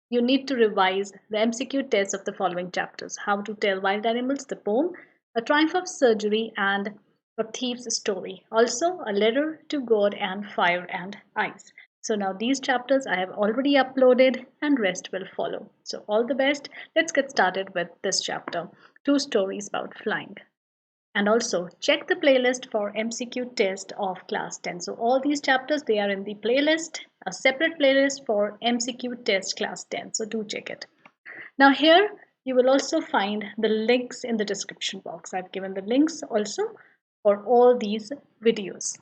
You need to revise the MCQ tests of the following chapters: How to Tell Wild Animals, the poem, A Triumph of Surgery, and A Thief's Story. Also, A Letter to God and Fire and Ice. So now these chapters I have already uploaded and rest will follow. So all the best. Let's get started with this chapter, Two Stories About Flying. And also check the playlist for MCQ test of class 10. So all these chapters, they are in the playlist, a separate playlist for MCQ test class 10. So do check it. Now here you will also find the links in the description box. I've given the links also for all these videos.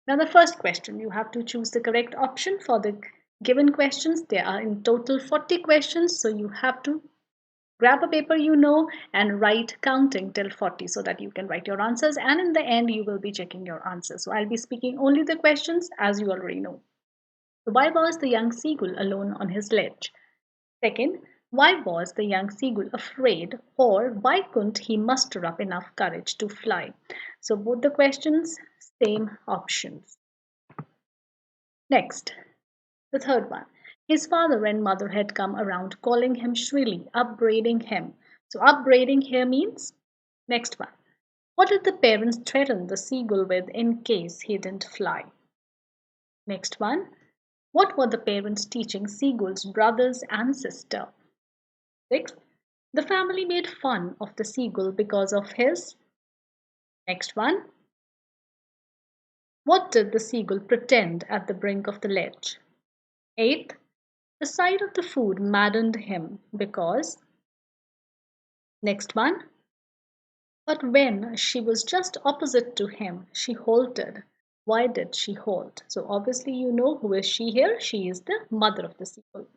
Now the first question, you have to choose the correct option for the given questions. There are in total 40 questions, so you have to grab a paper and write counting till 40 so that you can write your answers, and in the end you will be checking your answers. So I'll be speaking only the questions as you already know. So why was the young seagull alone on his ledge? Second, why was the young seagull afraid, or why couldn't he muster up enough courage to fly? So both the questions, same options. Next, the third one. His father and mother had come around calling him shrilly, upbraiding him. So upbraiding here means, next one. What did the parents threaten the seagull with in case he didn't fly? Next one. What were the parents teaching seagull's brothers and sister? Sixth. The family made fun of the seagull because of his. Next one. What did the seagull pretend at the brink of the ledge? Eighth. The sight of the food maddened him because. Next one. But when she was just opposite to him, she halted. Why did she halt? So obviously you know who is she here. She is the mother of the seagull.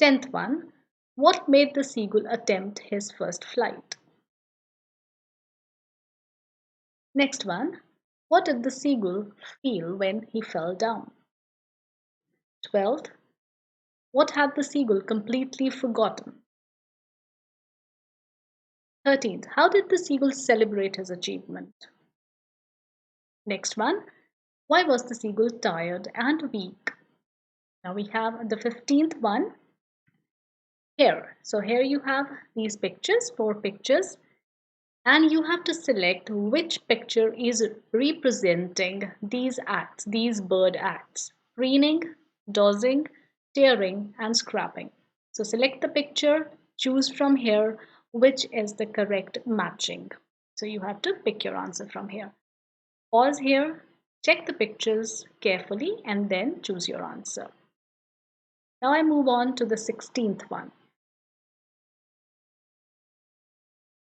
10th one. What made the seagull attempt his first flight? Next one. What did the seagull feel when he fell down? 12th. What had the seagull completely forgotten? 13th. How did the seagull celebrate his achievement? Next one. Why was the seagull tired and weak? Now we have the 15th one here. So here you have these pictures, 4 pictures, and you have to select which picture is representing these acts, these bird acts: preening, dozing, tearing, and scrapping. So select the picture, choose from here which is the correct matching. So you have to pick your answer from here. Pause here, check the pictures carefully, and then choose your answer. Now I move on to the 16th one.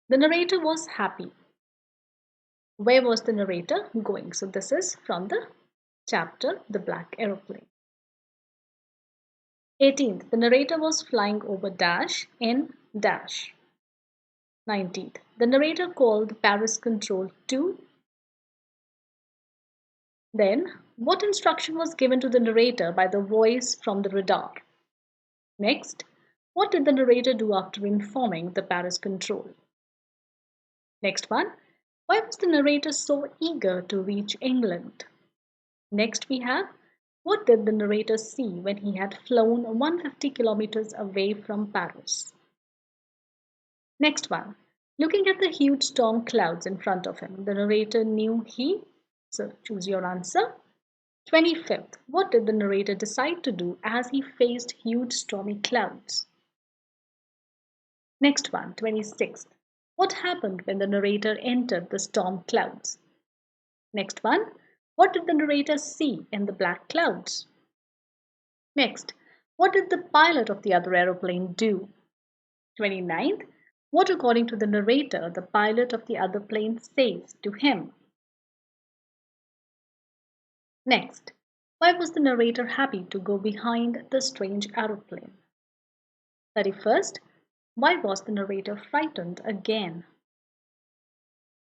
The narrator was happy. Where was the narrator going? So this is from the chapter The Black Aeroplane. 18th. The narrator was flying over dash in dash. 19th. The narrator called Paris control to. Then, what instruction was given to the narrator by the voice from the radar? Next, what did the narrator do after informing the Paris control? Next one, why was the narrator so eager to reach England? Next we have, what did the narrator see when he had flown 150 kilometers away from Paris? Next one, looking at the huge storm clouds in front of him, the narrator knew he. So choose your answer. 25th, what did the narrator decide to do as he faced huge stormy clouds? Next one, 26th, what happened when the narrator entered the storm clouds? Next one, what did the narrator see in the black clouds? Next, what did the pilot of the other aeroplane do? 29th, what according to the narrator the pilot of the other plane says to him? Next, why was the narrator happy to go behind the strange aeroplane? 31st, why was the narrator frightened again?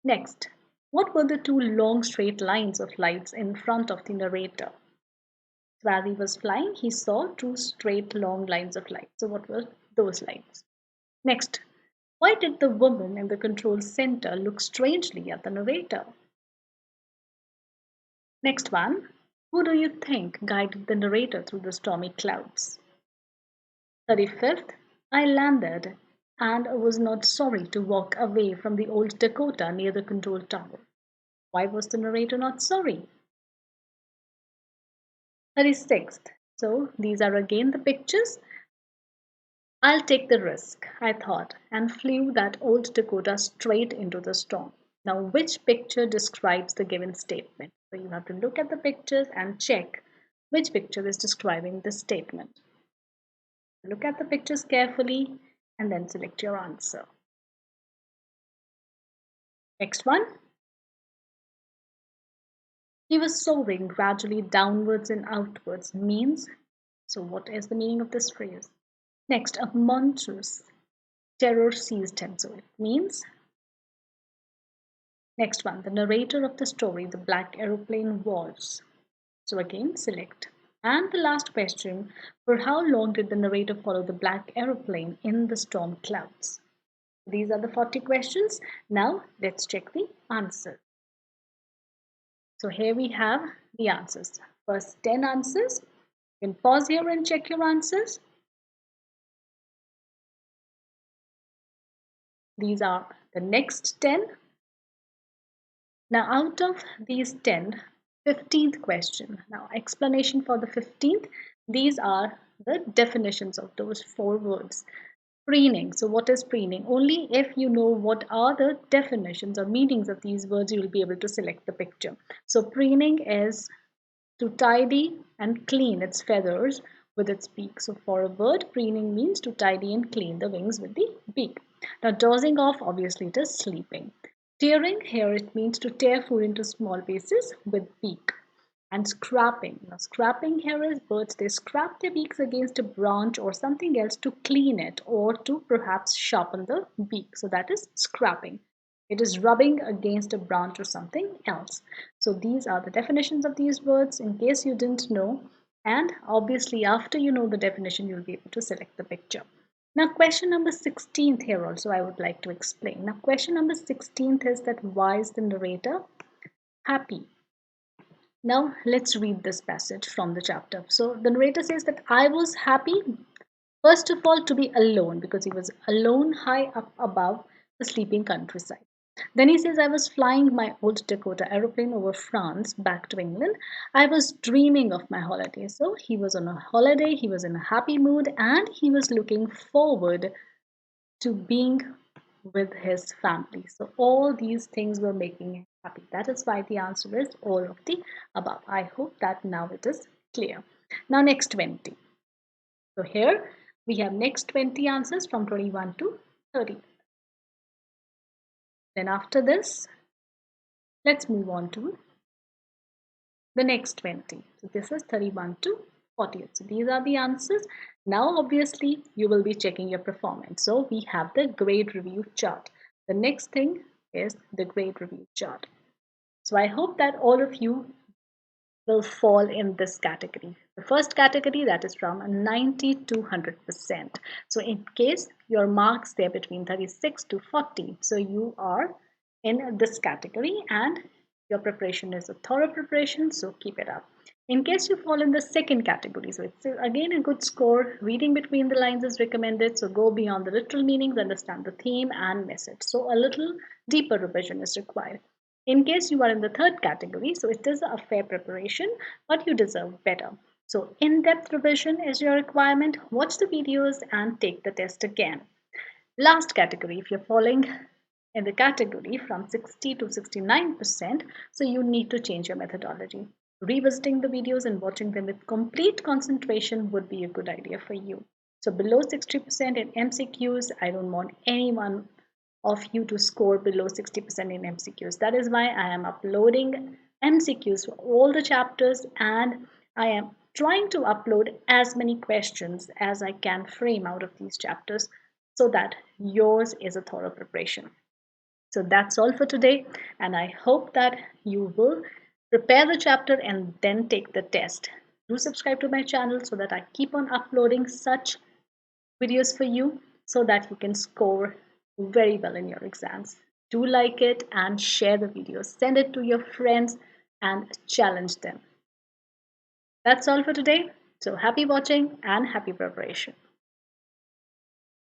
Next, what were the 2 long straight lines of lights in front of the narrator? So as he was flying, he saw 2 straight long lines of light. So what were those lines? Next, why did the woman in the control center look strangely at the narrator? Next one, who do you think guided the narrator through the stormy clouds? 35th, I landed and was not sorry to walk away from the old Dakota near the control tower. Why was the narrator not sorry? 36th, so these are again the pictures. I'll take the risk, I thought, and flew that old Dakota straight into the storm. Now, which picture describes the given statement? So you have to look at the pictures and check which picture is describing the statement. Look at the pictures carefully and then select your answer. Next one. He was soaring gradually downwards and outwards means, so what is the meaning of this phrase? Next, a monstrous terror seized him, so it means. Next one, the narrator of the story, the Black Aeroplane was. So again, select. And the last question, for how long did the narrator follow the Black Aeroplane in the storm clouds? These are the 40 questions. Now let's check the answers. So here we have the answers. First 10 answers. You can pause here and check your answers. These are the next 10. Now out of these 10, 15th question. Now explanation for the 15th. These are the definitions of those 4 words. Preening. So what is preening? Only if you know what are the definitions or meanings of these words, you will be able to select the picture. So preening is to tidy and clean its feathers with its beak. So for a bird, preening means to tidy and clean the wings with the beak. Now dozing off, obviously it is sleeping. Tearing, here it means to tear food into small pieces with beak. And scraping. Now scraping here is birds, they scrap their beaks against a branch or something else to clean it or to perhaps sharpen the beak. So that is scraping. It is rubbing against a branch or something else. So these are the definitions of these words in case you didn't know. And obviously after you know the definition, you'll be able to select the picture. Now question number 16th here also I would like to explain. Now question number 16th is that why is the narrator happy? Now let's read this passage from the chapter. So the narrator says that I was happy, first of all, to be alone because he was alone high up above the sleeping countryside. Then he says, I was flying my old Dakota aeroplane over France back to England. I was dreaming of my holiday. So he was on a holiday, he was in a happy mood, and he was looking forward to being with his family. So all these things were making him happy. That is why the answer is all of the above. I hope that now it is clear. Now next 20. So here we have next 20 answers from 21 to 30. Then after this, let's move on to the next 20. So this is 31 to 40. So these are the answers. Now obviously you will be checking your performance. So we have the grade review chart. The next thing is the grade review chart. So I hope that all of you will fall in this category. The first category, that is from 90 to 100%. So in case your marks there between 36 to 40, so you are in this category and your preparation is a thorough preparation, so keep it up. In case you fall in the second category, so it's again a good score. Reading between the lines is recommended, so go beyond the literal meanings, understand the theme and message. So a little deeper revision is required. In case you are in the third category, so it is a fair preparation, but you deserve better. So in-depth revision is your requirement. Watch the videos and take the test again. Last category, if you're falling in the category from 60 to 69%, so you need to change your methodology. Revisiting the videos and watching them with complete concentration would be a good idea for you. So below 60% in MCQs, I don't want anyone of you to score below 60% in MCQs. That is why I am uploading MCQs for all the chapters and I am trying to upload as many questions as I can frame out of these chapters so that yours is a thorough preparation. So that's all for today and I hope that you will prepare the chapter and then take the test. Do subscribe to my channel so that I keep on uploading such videos for you so that you can score very well in your exams. Do like it and share the video. Send it to your friends and challenge them. That's all for today. So happy watching and happy preparation.